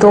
2